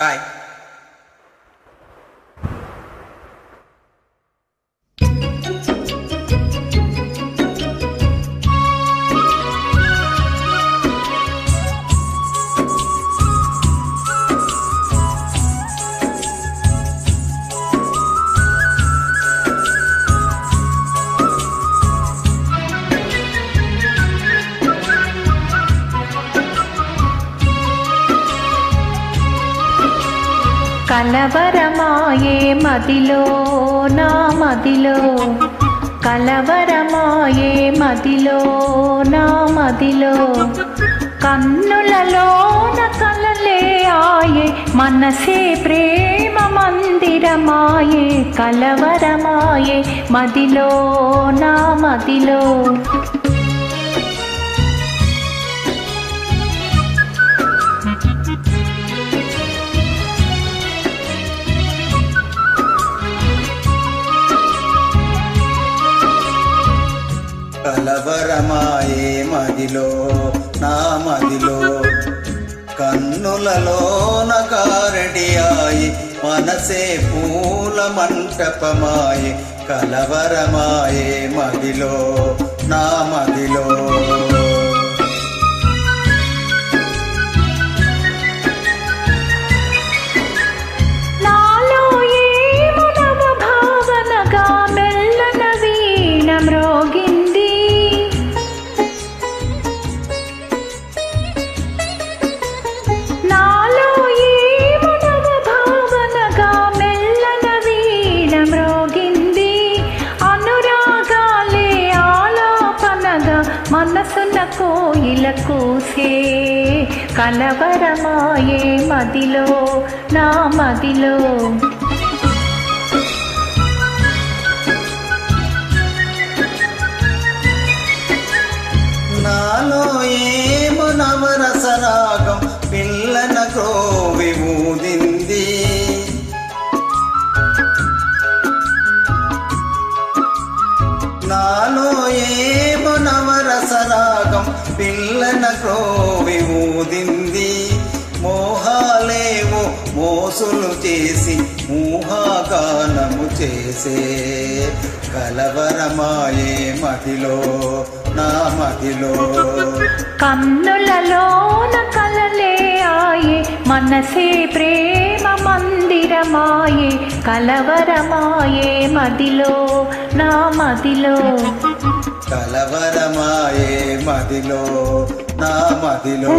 Hi. కలవరమాయే మదిలో నా మదిలో, కలవరమాయే మదిలో నా మదిలో, కన్నులలోన కలలే ఆయే, మనసే ప్రేమ మందిరమాయే, కలవరమాయే మదిలో నా మదిలో. కలవరమాయే మదిలో నా మదిలో, కన్నులలోన కారడియాయి, మనసే పూల మంటపమాయే, కలవరమాయే మదిలో నా మదిలో. మనసున కోయిల కూసే, కలవరమాయే మదిలో నా మదిలో. నాలో ఏమో నవరసరాగం పిల్లన గ్రోవి ఊదింది, నాలో ఏమో నవరసరాగం పిల్లన గ్రోవి ఊదింది, మోహాలేవో మోసులు చేసి ఊహాగానము చేసే, కలవరమాయే మదిలో నా మదిలో. కన్నులలోన కలలే ఆయే, మనసే ప్రేమ మందిరమాయే, కలవరమాయే మదిలో నా మదిలో. కలవరమాయే మదిలో నా మదిలో.